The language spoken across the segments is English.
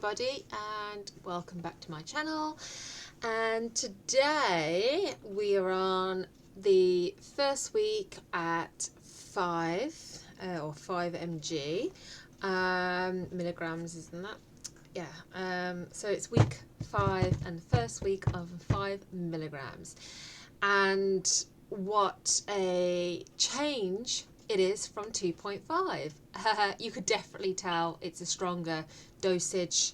everybody, and welcome back to my channel. And today we are on the first week at 5 or 5 mg milligrams, isn't that? Yeah. So it's week 5 and the first week of 5 milligrams, and what a change it is from 2.5. You could definitely tell it's a stronger dosage,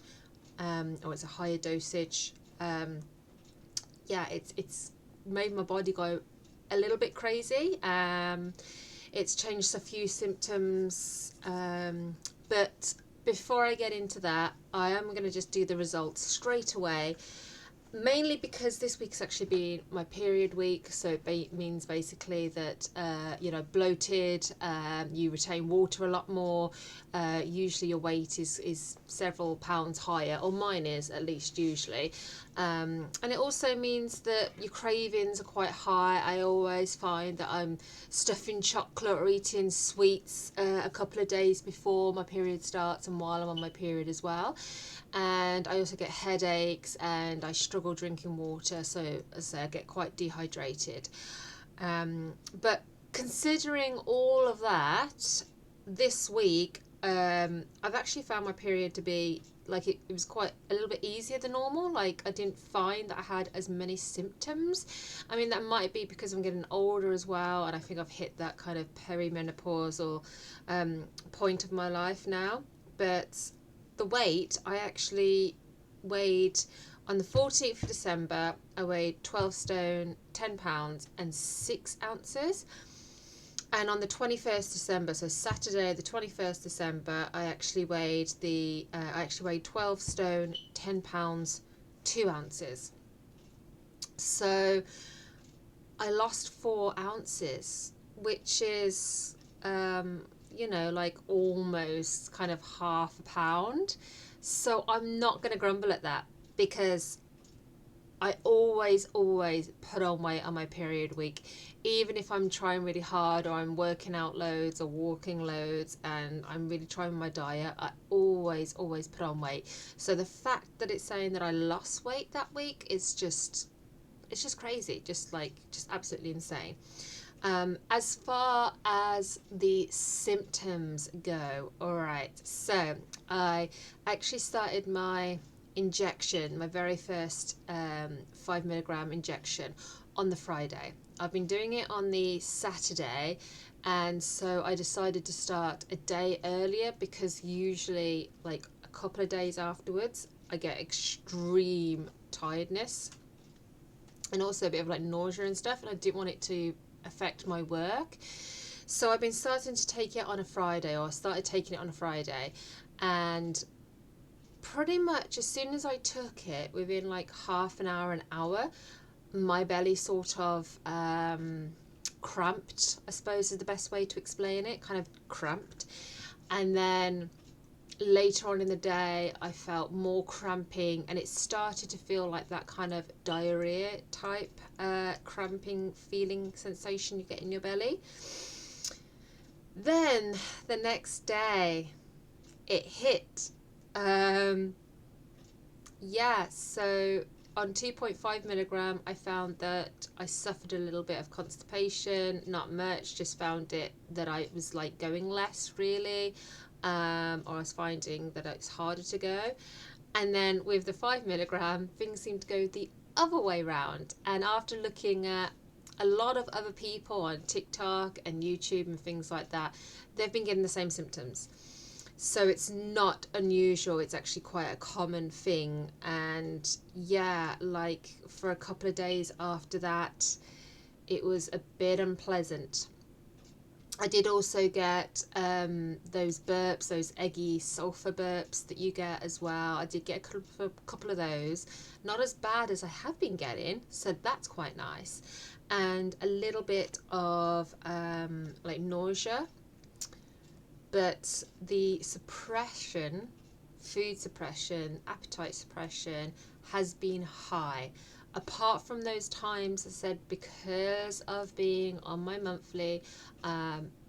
or it's a higher dosage. Yeah, it's made my body go a little bit crazy. It's changed a few symptoms, but before I get into that, I am going to just do the results straight away. Mainly because this week's actually been my period week, so it means basically that bloated, you retain water a lot more, usually your weight is several pounds higher, or mine is at least usually, and it also means that your cravings are quite high. I always find that I'm stuffing chocolate or eating sweets a couple of days before my period starts and while I'm on my period as well. And I also get headaches and I struggle drinking water, so as I say, I get quite dehydrated. But considering all of that, this week I've actually found my period to be like it was quite a little bit easier than normal. Like, I didn't find that I had as many symptoms. I mean, that might be because I'm getting older as well, and I think I've hit that kind of perimenopausal point of my life now. But the weight, I actually weighed on the 14th of December, I weighed 12 stone, 10 pounds and 6 ounces. And on the 21st December, so Saturday, the 21st December, I actually weighed 12 stone, 10 pounds, 2 ounces. So I lost 4 ounces, which is, like almost kind of half a pound. So I'm not going to grumble at that, because I always put on weight on my period week. Even if I'm trying really hard, or I'm working out loads or walking loads and I'm really trying my diet, I always put on weight. So the fact that it's saying that I lost weight that week is just crazy, just absolutely insane. As far as the symptoms go, alright, so I actually started my injection, my very first 5 milligram injection, on the Friday. I've been doing it on the Saturday, and so I decided to start a day earlier, because usually like a couple of days afterwards I get extreme tiredness and also a bit of like nausea and stuff, and I didn't want it to affect my work. So I've been starting to take it on a Friday, or I started taking it on a Friday, and pretty much as soon as I took it, within like half an hour, my belly sort of cramped, I suppose is the best way to explain it, kind of cramped. And then later on in the day I felt more cramping, and it started to feel like that kind of diarrhea type cramping feeling sensation you get in your belly. Then the next day it hit. So on 2.5 milligram I found that I suffered a little bit of constipation, not much, just found it that I was like going less really, or I was finding that it's harder to go. And then with the 5 milligram, things seem to go the other way round. And after looking at a lot of other people on TikTok and YouTube and things like that, they've been getting the same symptoms. So it's not unusual, it's actually quite a common thing. And yeah, like for a couple of days after that, it was a bit unpleasant. I did also get those burps, those eggy sulfur burps that you get as well. I did get a couple of those. Not as bad as I have been getting, so that's quite nice. And a little bit of like nausea. But the suppression, food suppression, appetite suppression, has been high. Apart from those times, I said, because of being on my monthly,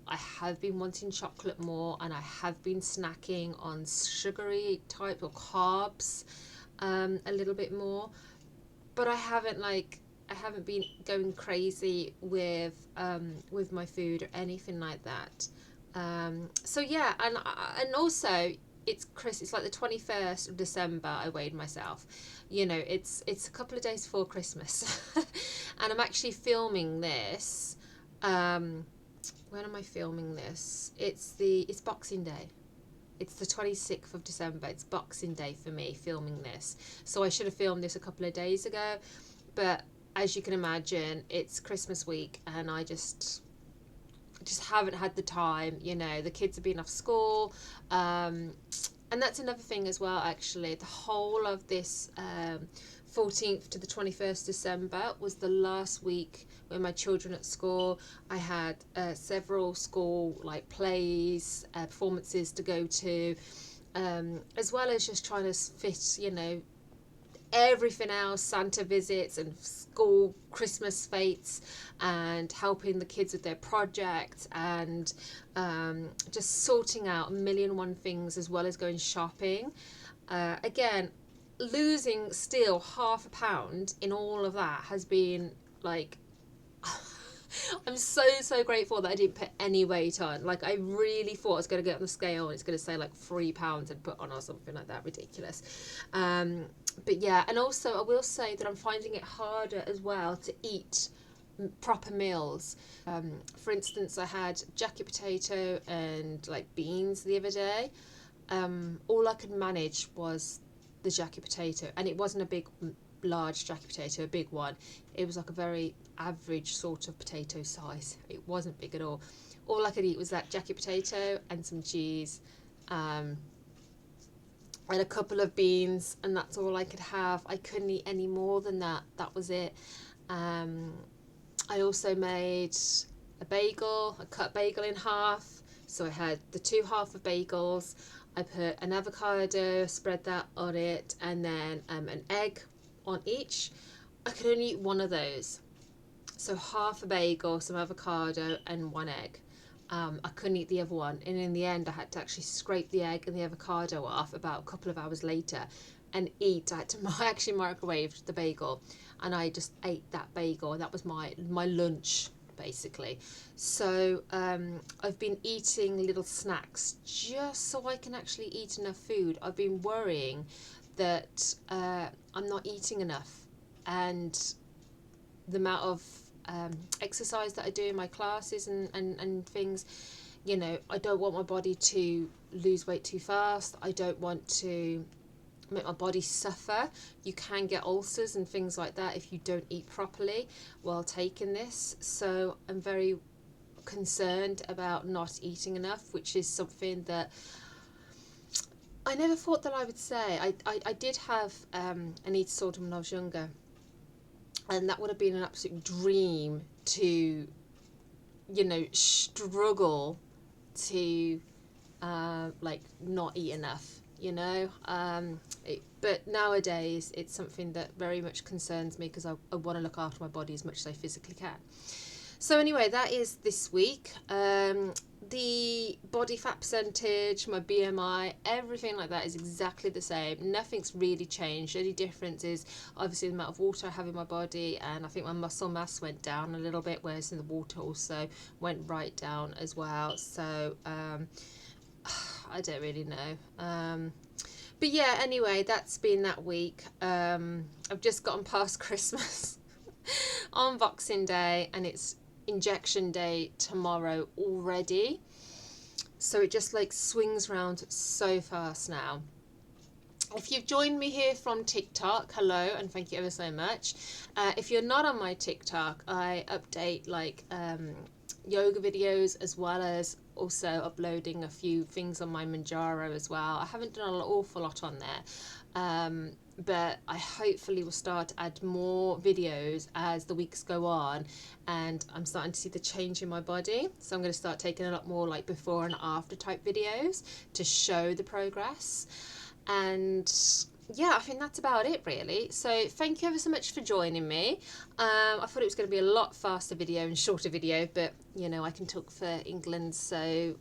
I have been wanting chocolate more, and I have been snacking on sugary type or carbs a little bit more, but I haven't been going crazy with my food or anything like that. So yeah, and also it's like the 21st of December. I weighed myself. You know, it's a couple of days before Christmas, and I'm actually filming this. When am I filming this? It's Boxing Day. It's the 26th of December. It's Boxing Day for me filming this. So I should have filmed this a couple of days ago, but as you can imagine, it's Christmas week, and I just haven't had the time. You know, the kids have been off school, and that's another thing as well. Actually, the whole of this 14th to the 21st December was the last week with my children at school. I had several school like plays, performances to go to, as well as just trying to fit, you know, everything else, Santa visits and school Christmas fetes, and helping the kids with their projects, and just sorting out a million and one things, as well as going shopping. Again, losing still £0.5 in all of that has been like I'm so grateful that I didn't put any weight on. Like, I really thought I was going to get on the scale and it's going to say like £3 and put on or something like that. Ridiculous. But yeah, and also I will say that I'm finding it harder as well to eat proper meals. For instance, I had jacket potato and like beans the other day. All I could manage was the jacket potato, and it wasn't a big large jacket potato, a big one. It was like a very average sort of potato size. It wasn't big at all. All I could eat was that jacket potato and some cheese, and a couple of beans, and that's all I could have. I couldn't eat any more than that. That was it. I also made a bagel. I cut a bagel in half, so I had the two half of bagels. I put an avocado, spread that on it, and then an egg on each. I could only eat one of those. So half a bagel, some avocado, and one egg. I couldn't eat the other one, and in the end I had to actually scrape the egg and the avocado off about a couple of hours later and eat. I had to actually microwave the bagel, and I just ate that bagel. That was my lunch basically. So I've been eating little snacks just so I can actually eat enough food. I've been worrying that I'm not eating enough, and the amount of exercise that I do in my classes and things, you know, I don't want my body to lose weight too fast. I don't want to make my body suffer. You can get ulcers and things like that if you don't eat properly while taking this. So I'm very concerned about not eating enough, which is something that I never thought that I would say. I did have an eating disorder when I was younger, and that would have been an absolute dream to, you know, struggle to like not eat enough, you know. But nowadays it's something that very much concerns me, because I want to look after my body as much as I physically can. So anyway, that is this week. The body fat percentage, my BMI, everything like that is exactly the same. Nothing's really changed. The only difference is obviously the amount of water I have in my body, and I think my muscle mass went down a little bit, whereas the water also went right down as well. So I don't really know. But yeah, anyway, that's been that week. I've just gotten past Christmas on Boxing Day, and it's injection day tomorrow already, so it just like swings round so fast now. If you've joined me here from TikTok, hello, and thank you ever so much. If you're not on my TikTok, I update like yoga videos, as well as also uploading a few things on my Mounjaro as well. I haven't done an awful lot on there, but I hopefully will start to add more videos as the weeks go on, and I'm starting to see the change in my body. So I'm going to start taking a lot more like before and after type videos to show the progress. And yeah, I think that's about it really. So thank you ever so much for joining me. I thought it was going to be a lot faster video and shorter video, but you know, I can talk for England, so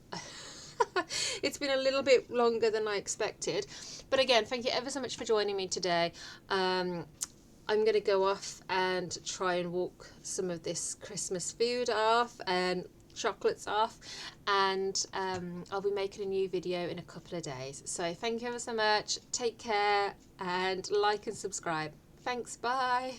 it's been a little bit longer than I expected. But again, thank you ever so much for joining me today. I'm going to go off and try and walk some of this Christmas food off and chocolates off, and I'll be making a new video in a couple of days. So thank you ever so much. Take care and like and subscribe. Thanks. Bye.